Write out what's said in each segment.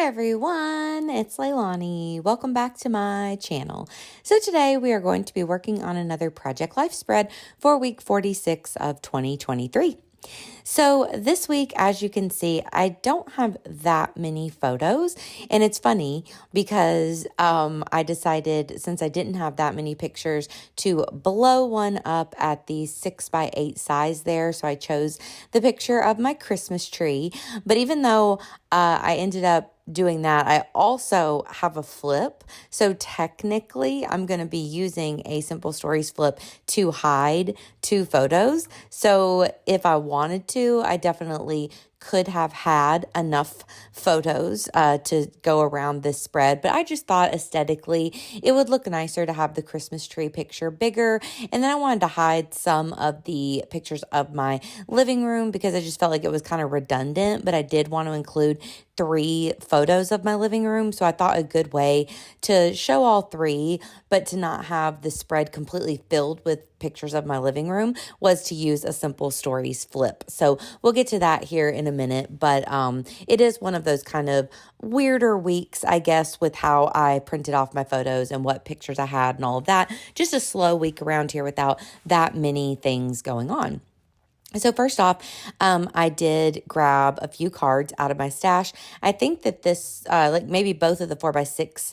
everyone, it's Leilani. Welcome back to my channel. So today we are going to be working on another Project Life spread for week 46 of 2023. So this week, as you can see, I don't have that many photos, and it's funny because I decided, since I didn't have that many pictures, to blow one up at the 6x8 size there. So I chose the picture of my Christmas tree. But even though I ended up doing that, I also have a flip. So technically, I'm going to be using a Simple Stories flip to hide two photos. So if I wanted to, I definitely could have had enough photos to go around this spread, but I just thought aesthetically it would look nicer to have the Christmas tree picture bigger. And then I wanted to hide some of the pictures of my living room because I just felt like it was kind of redundant, but I did want to include 3 photos of my living room. So I thought a good way to show all 3, but to not have the spread completely filled with pictures of my living room was to use a Simple Stories flip. So we'll get to that here in a minute, but it is one of those kind of weirder weeks, I guess, with how I printed off my photos and what pictures I had and all of that. Just a slow week around here without that many things going on. So first off, I did grab a few cards out of my stash. I think that this, like maybe both of the 4x6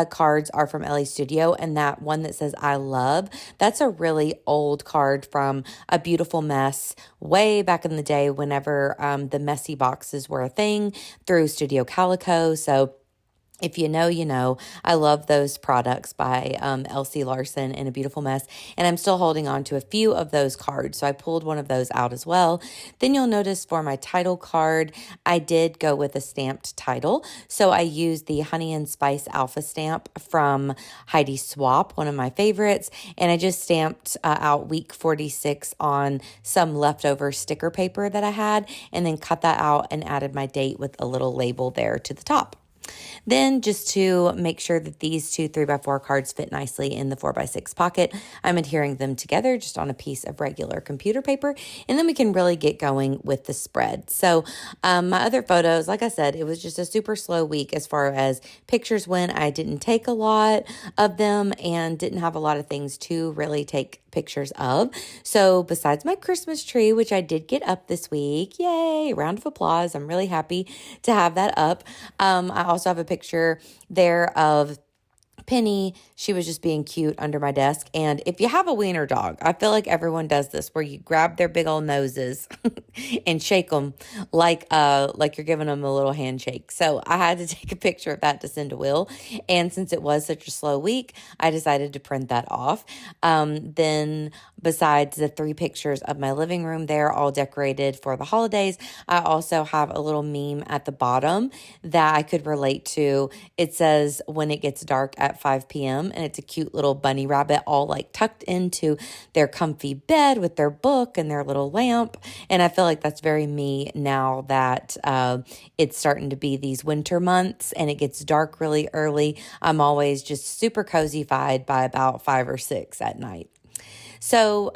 cards are from LA Studio, and that one that says I love, that's a really old card from A Beautiful Mess way back in the day whenever the messy boxes were a thing through Studio Calico. So if you know, you know. I love those products by Elsie Larson and A Beautiful Mess, and I'm still holding on to a few of those cards, so I pulled one of those out as well. Then you'll notice for my title card, I did go with a stamped title, so I used the Honey and Spice Alpha stamp from Heidi Swapp, one of my favorites, and I just stamped out week 46 on some leftover sticker paper that I had, and then cut that out and added my date with a little label there to the top. Then, just to make sure that these 2 3x4 cards fit nicely in the 4x6 pocket, I'm adhering them together just on a piece of regular computer paper, and then we can really get going with the spread. So my other photos, like I said, it was just a super slow week as far as pictures went. I didn't take a lot of them and didn't have a lot of things to really take pictures of. So besides my Christmas tree, which I did get up this week, yay, round of applause. I'm really happy to have that up. I also have a picture there of Penny. She was just being cute under my desk. And if you have a wiener dog, I feel like everyone does this where you grab their big old noses and shake them like you're giving them a little handshake. So I had to take a picture of that to send to Will. And since it was such a slow week, I decided to print that off. Then besides the 3 pictures of my living room there, all decorated for the holidays, I also have a little meme at the bottom that I could relate to. It says, when it gets dark at 5 p.m. and it's a cute little bunny rabbit all like tucked into their comfy bed with their book and their little lamp. And I feel like that's very me now that it's starting to be these winter months and it gets dark really early. I'm always just super cozy-fied by about 5 or 6 at night. So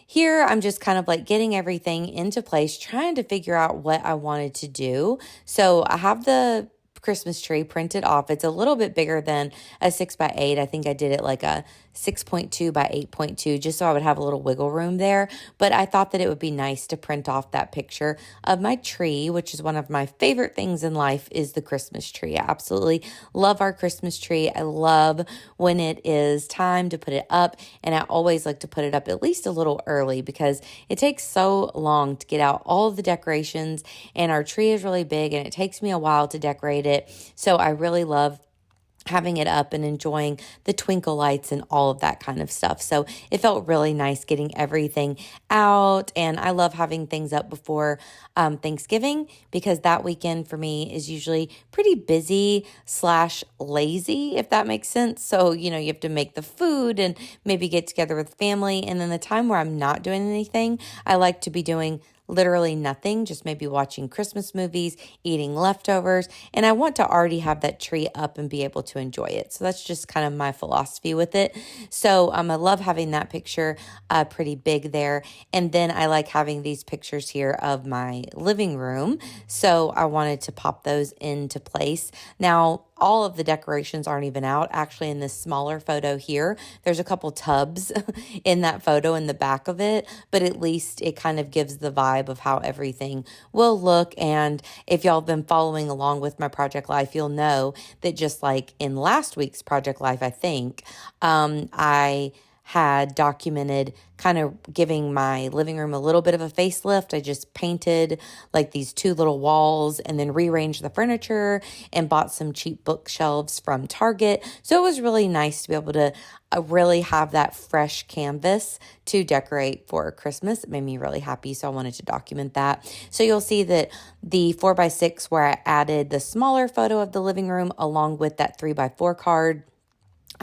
here I'm just kind of like getting everything into place, trying to figure out what I wanted to do. So I have the Christmas tree printed off. It's a little bit bigger than a 6x8. I think I did it like a 6.2 by 8.2 just so I would have a little wiggle room there. But I thought that it would be nice to print off that picture of my tree, which is one of my favorite things in life, is the Christmas tree. I absolutely love our Christmas tree. I love when it is time to put it up, and I always like to put it up at least a little early because it takes so long to get out all of the decorations, and our tree is really big and it takes me a while to decorate it. So I really love having it up and enjoying the twinkle lights and all of that kind of stuff. So it felt really nice getting everything out. And I love having things up before Thanksgiving because that weekend for me is usually pretty busy / lazy, if that makes sense. So, you have to make the food and maybe get together with family. And then the time where I'm not doing anything, I like to be doing literally nothing, just maybe watching Christmas movies, eating leftovers, and I want to already have that tree up and be able to enjoy it. So that's just kind of my philosophy with it. So I love having that picture pretty big there. And then I like having these pictures here of my living room. So I wanted to pop those into place. Now, all of the decorations aren't even out. Actually, in this smaller photo here, there's a couple tubs in that photo in the back of it, but at least it kind of gives the vibe of how everything will look. And if y'all have been following along with my Project Life, you'll know that just like in last week's Project Life, I think, I had documented kind of giving my living room a little bit of a facelift. I just painted like these 2 little walls and then rearranged the furniture and bought some cheap bookshelves from Target. So it was really nice to be able to really have that fresh canvas to decorate for Christmas. It made me really happy, so I wanted to document that. So you'll see that the 4x6 where I added the smaller photo of the living room along with that 3x4 card,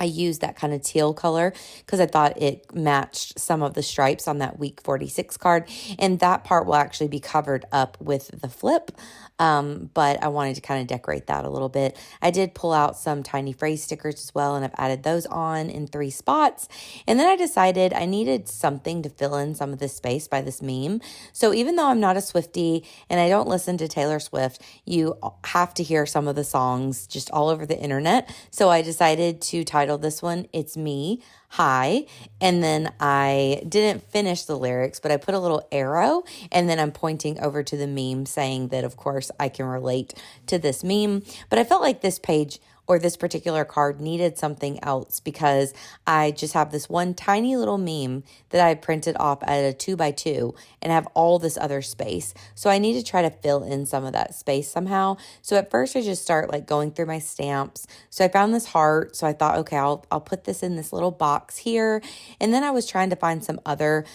I used that kind of teal color because I thought it matched some of the stripes on that week 46 card. And that part will actually be covered up with the flip. But I wanted to kind of decorate that a little bit. I did pull out some tiny phrase stickers as well, and I've added those on in 3 spots. And then I decided I needed something to fill in some of this space by this meme. So even though I'm not a Swiftie and I don't listen to Taylor Swift, you have to hear some of the songs just all over the internet. So I decided to title this one, It's Me, Hi. And then I didn't finish the lyrics, but I put a little arrow and then I'm pointing over to the meme saying that, of course, I can relate to this meme. But I felt like this page or this particular card needed something else because I just have this one tiny little meme that I printed off at a 2x2 and have all this other space. So I need to try to fill in some of that space somehow. So at first I just start like going through my stamps. So I found this heart. So I thought, okay, I'll put this in this little box here. And then I was trying to find some other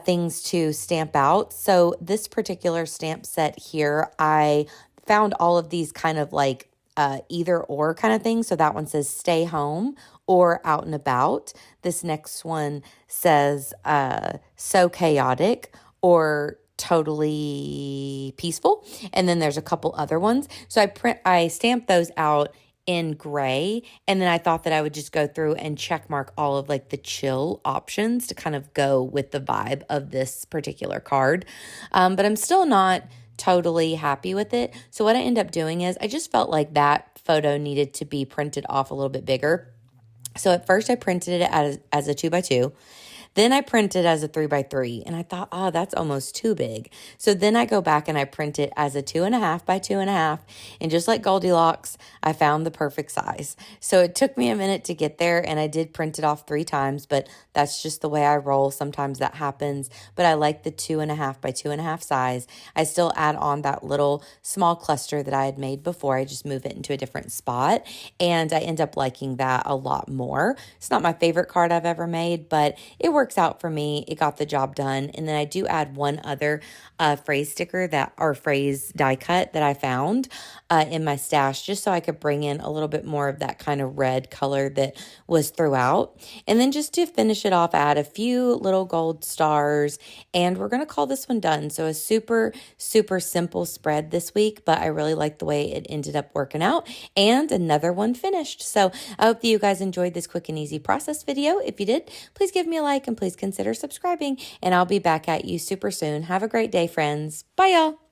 things to stamp out. So this particular stamp set here, I found all of these kind of like either or kind of thing. So that one says stay home or out and about. This next one says so chaotic or totally peaceful. And then there's a couple other ones. So I stamped those out in gray. And then I thought that I would just go through and check mark all of like the chill options to kind of go with the vibe of this particular card. But I'm still not totally happy with it. So what I end up doing is I just felt like that photo needed to be printed off a little bit bigger. So at first I printed it as a 2x2. Then I printed as a 3x3 and I thought, oh, that's almost too big. So then I go back and I print it as a 2.5 by 2.5. And just like Goldilocks, I found the perfect size. So it took me a minute to get there and I did print it off 3 times, but that's just the way I roll. Sometimes that happens, but I like the 2.5 by 2.5 size. I still add on that little small cluster that I had made before. I just move it into a different spot and I end up liking that a lot more. It's not my favorite card I've ever made, but it works out for me. It got the job done. And then I do add one other phrase sticker or phrase die cut that I found in my stash just so I could bring in a little bit more of that kind of red color that was throughout. And then just to finish it off, I add a few little gold stars and we're going to call this one done. So a super, super simple spread this week, but I really like the way it ended up working out and another one finished. So I hope that you guys enjoyed this quick and easy process video. If you did, please give me a like and please consider subscribing and I'll be back at you super soon. Have a great day, friends. Bye, y'all.